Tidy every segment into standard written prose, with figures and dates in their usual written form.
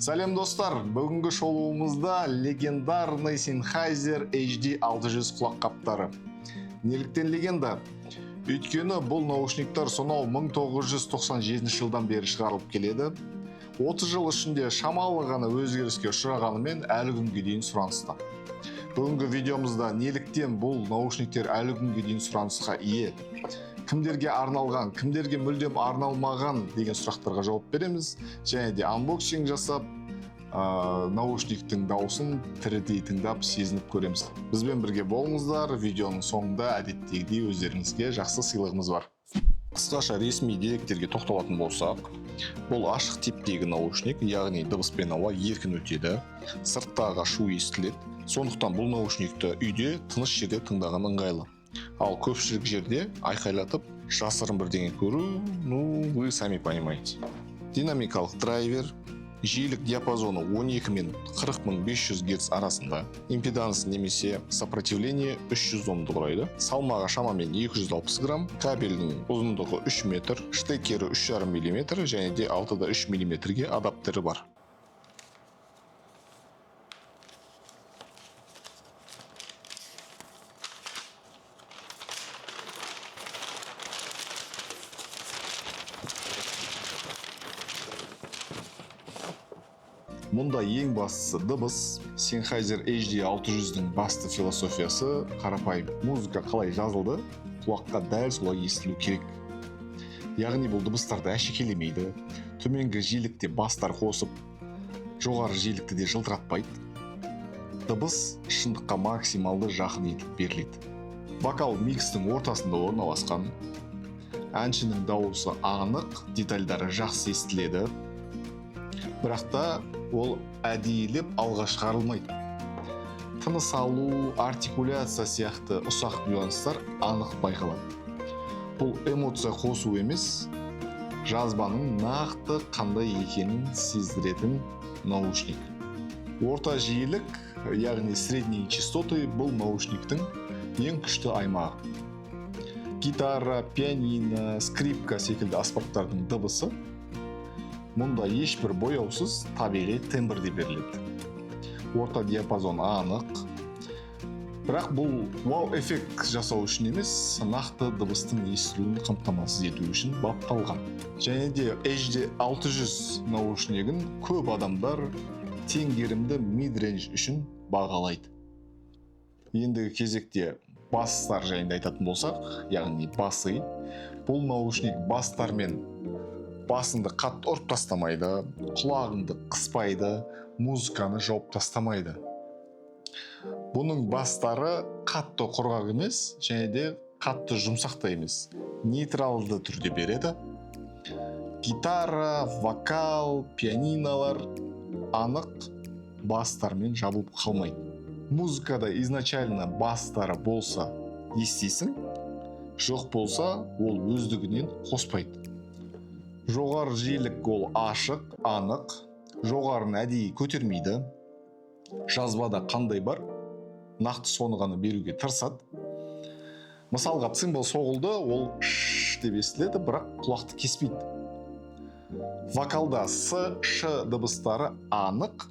Сәлем достар, бүгінгі шолуымызда легендарный Sennheiser HD 600 құлаққаптары. Неліктен легенда? Өйткені бұл наушниктар сонау 1997 жылдан бері шығарылып келеді. 30 жыл ішінде шамалы ғана өзгеріске ұшырағанымен әлі күнге дейін сұраныста. Бүгінгі видеомызда неліктен бұл наушниктер әлі күнге дейін сұранысқа ие? Кімдерге арналған, кімдерге мүлдем арналмаған деген сұрақтарға жауап береміз. Және де анбоксинг жасап, наушниктің дауысын тірідей тыңдап, сезініп көреміз. Бізбен бірге болыңыздар. Видеоның соңында әдеттегідей өздеріңізге жақсы сыйлығымыз бар. Қысқаша ресми деректерге тоқталатын болсақ, бұл ашық типтегі наушник, яғни дыбыс пен ауа еркін өтеді, сырттағы шу естіледі. Сондықтан бұл наушникті үйде, тыныш жерде тыңдаған ыңғайлы. Ал көпшілік жерде айқайлатып, жасырын бірдеңе көру, вы сами понимаете. Динамикалық драйвер, жиілік диапазоны 12 мен 40500 Гц арасында, импеданс немесе сопротивление 300 омды құрайды, салмағы шамамен 260 грамм, кабельдің ұзындығы 3 метр, штекері 3,5 мм және де 6,3 мм-ге адаптері бар. Мұнда ең бастысы дыбыс. Sennheiser HD 600-дің басты философиясы қарапайым. Музыка қалай жазылды, құлаққа дәл солай естілу керек. Яғни бұл дыбыстарды әшекелемейді, төменгі жиілікте бастар қосып, жоғары жиілікті де жылтыратпайды. Дыбыс шындыққа максималды жақын етіп беріледі. Вокал микстің ортасында орналасқан. Әншінің дауысы анық, детальдары жақсы естіледі. Бірақ та ол әдейілеп алға шығарылмайды. Тыныс алу, артикуляция сияқты ұсақ нюанстар анық байқалады. Бұл эмоция қосу емес, жазбаның нақты қандай екенін сездіретін наушник. Орта жиілік, яғни средние частоты бұл наушниктің ең күшті аймағы. Гитара, пианино, скрипка секілді аспаптардың дыбысы мұнда ешбір бояусыз табиғи тембрде беріледі. Орта диапазон анық. Бірақ бұл вау-эффект жасау үшін емес, нақты дыбыстың естілуін қамтамасыз ету үшін бапталған. Және де HD 600 наушнигін көп адамдар теңгерімді mid-range үшін бағалайды. Ендігі кезекте бастар жайында айтатын болсақ, яғни басы. Бұл наушник бастармен басыңды қатты ұрып тастамайды, құлағыңды қыспайды, музыканы жауып тастамайды. Бұның бастары қатты құрғақ емес, және де қатты жұмсақ та емес, нейтралды түрде береді. Гитара, вокал, пианиналар анық бастармен жабылып қалмайды. Музыкада изначально бастары болса естисің, жоқ болса ол өздігінен қоспайды. Жоғары жиілік ол ашық, анық, жоғарын әдейі көтермейді. Жазбада қандай бар, нақты соны ғана беруге тырысады. Мысалға цимбал соғылды, ол ш деп естіледі, бірақ құлақты кеспейді. Вокалда с, ш дыбыстары анық,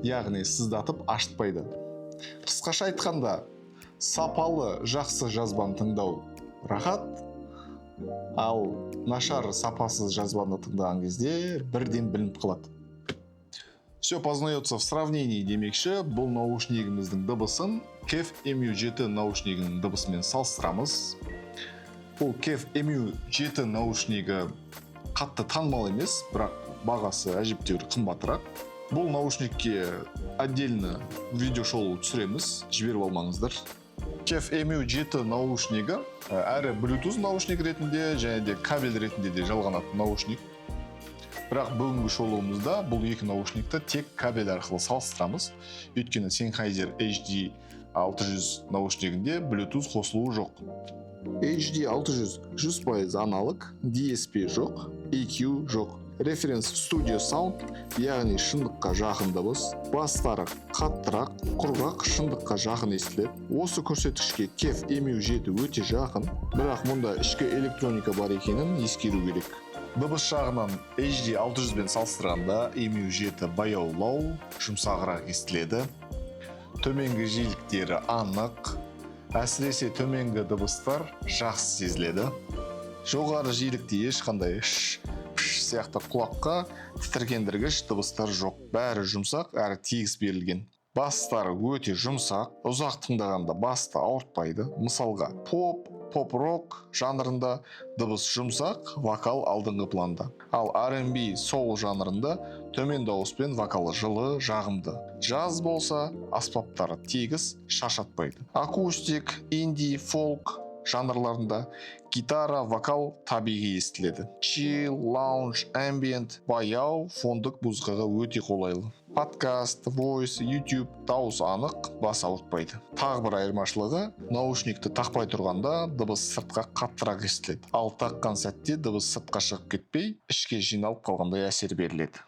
яғни сыздатып ашытпайды. Қысқаша айтқанда, сапалы жақсы жазбаны тыңдау рахат, ал нашар сапасыз жазбаны тыңдаған кезде бірден білініп қалады. Все познается в сравнении демекші, бұл наушнигіміздің дыбысын KEF EMU7 наушнигінің дыбысымен салыстырамыз. Бұл KEF EMU7 наушнигі қатты танымал емес, бірақ бағасы әжептәуір қымбатырақ. Бұл наушникке отдельно видео шоу түсіреміз, жіберіп алмаңыздар. KEF EMU7 наушнигі әрі Bluetooth наушник ретінде және де кабель ретінде де жалғанатын наушник. Бірақ бүгінгі шолуымызда бұл екі наушникті тек кабель арқылы салыстырамыз. Өйткені Sennheiser HD 600 наушнигінде Bluetooth қосылуы жоқ. HD 600 100% аналог, DSP жоқ, EQ жоқ. Reference Studio Sound, яғни шындыққа жақын дыбыс, бастары қаттырақ, құрғақ шындыққа жақын естіледі. Осы көрсеткішке KEF EMU7 өте жақын, бірақ мұнда ішкі электроника бар екенін ескеру керек. Дыбыс жағынан HD 600 бен салыстырғанда EMU7 баяулау, жұмсағырақ естіледі. Төменгі жиіліктері анық, әсіресе төменгі дыбыстар жақсы сезіледі. Жоғары жиілікте ешқандай пш сияқты құлаққа тітіркендіргіш дыбыстар жоқ. Бәрі жұмсақ әрі тегіс берілген. Бастары өте жұмсақ, ұзақ тыңдағанда басты ауыртпайды. Мысалға, поп-рок жанрында дыбыс жұмсақ, вокал алдыңғы планда. Ал R&B, соул жанрында төмен дауыспен вокалы жылы, жағымды. Джаз болса, аспаптары тегіс, шаршатпайды. Акустик, инди, фолк жанрларында гитара, вокал табиғи естіледі. Chill, lounge, ambient, баяу, фондық музыкаға өте қолайлы. Подкаст, voice, YouTube дауыс анық, бас ауыртпайды. Тағы бір айырмашылығы, наушникті тақпай тұрғанда дыбыс сыртқа қаттырақ естіледі. Ал таққан сәтте дыбыс сыртқа шығып кетпей, ішке жиналып қалғандай әсер беріледі.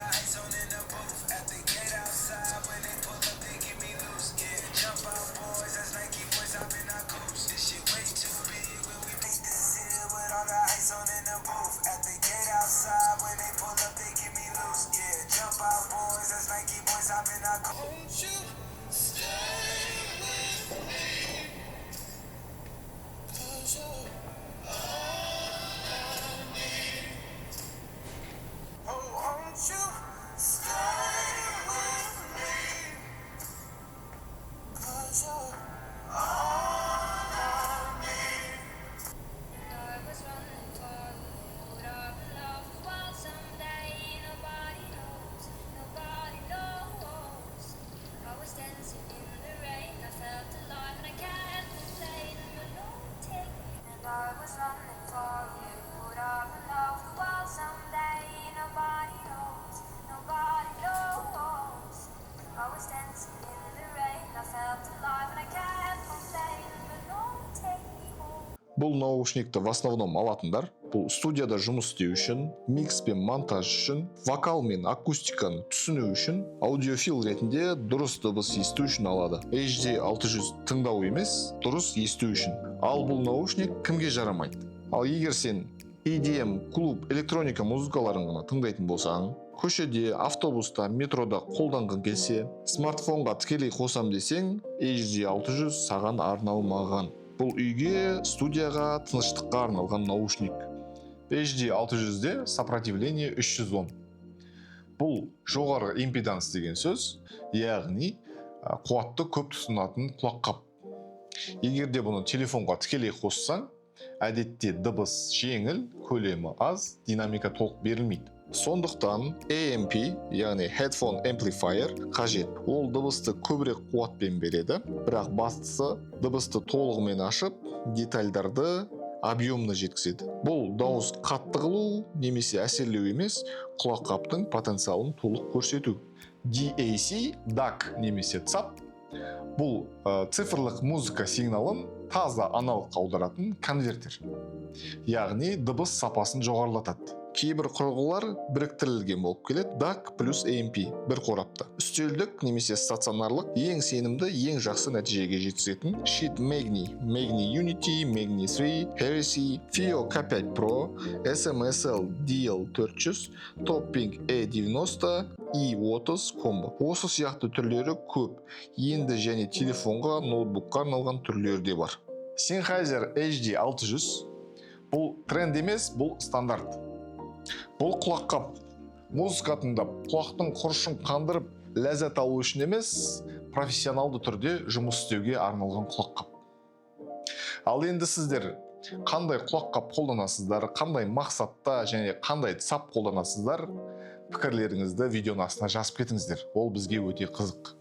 Бұл наушникті в основном алатындар, бұл студияда жұмыс істеу үшін, микс пен монтаж үшін, вокал мен акустиканы түсіну үшін, аудиофил ретінде дұрыс дыбыс есту үшін алады. HD 600 тыңдау емес, дұрыс есту үшін. Ал бұл наушник кімге жарамайды? Ал егер сен EDM, клуб, электроника музыкаларын ғана тыңдайтын болсаң, көшеде, автобуста, метрода қолданғың келсе, смартфонға тікелей қосам десең, HD 600 саған арналмаған. Бұл үйге, студияға, тыныштыққа арналған наушник. HD 600-де сопротивление 310. Бұл жоғары импеданс деген сөз, яғни қуатты көп тұтынатын құлаққап. Егер де бұны телефонға тікелей қоссаң, әдетте дыбыс жеңіл, көлемі аз, динамика толық берілмейді. Сондықтан AMP, яғни Headphone Amplifier қажет. Ол дыбысты көбірек қуатпен береді, бірақ бастысы дыбысты толығымен ашып, детальдарды объемны жеткізеді. Бұл дауыс қатты қылу немесе әсерлеу емес, құлаққаптың потенциалын толық көрсету. DAC, DAC немесе CAP бұл цифрлық музыка сигналын таза аналогқа аударатын конвертер. Яғни дыбыс сапасын жоғарылатады. Кейбір құрылғылар біріктірілген болып келеді, DAC плюс AMP бір қорапта. Үстелдік немесе стационарлық ең сенімді, ең жақсы нәтижеге жеткізетін Schiit Magni, Magni Unity, Magni 3, Heresy, FiiO K5 Pro, SMSL DL400, Topping E90, E30 комбо. Осы сияқты түрлері көп. Енді және телефонға, ноутбукқа арналған түрлері де бар. Sennheiser HD 600 бұл тренд емес, бұл стандарт. Бұл құлаққап музыка тыңдап, құлақтың құрышын қандырып, ләззат алу үшін емес, профессионалды түрде жұмыс істеуге арналған құлаққап. Ал енді сіздер қандай құлаққап қолданасыздар, қандай мақсатта және қандай сап қолданасыздар, пікірлеріңізді видеоның астына жазып кетіңіздер. Ол бізге өте қызық.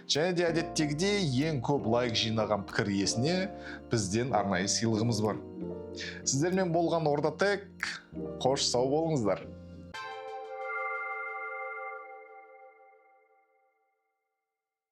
Және де әдеттегідей ең көп лайк жинаған пікір иесіне бізден арнайы сыйлығымыз бар. Сіздермен болған Орда Тек, қош сау болыңыздар.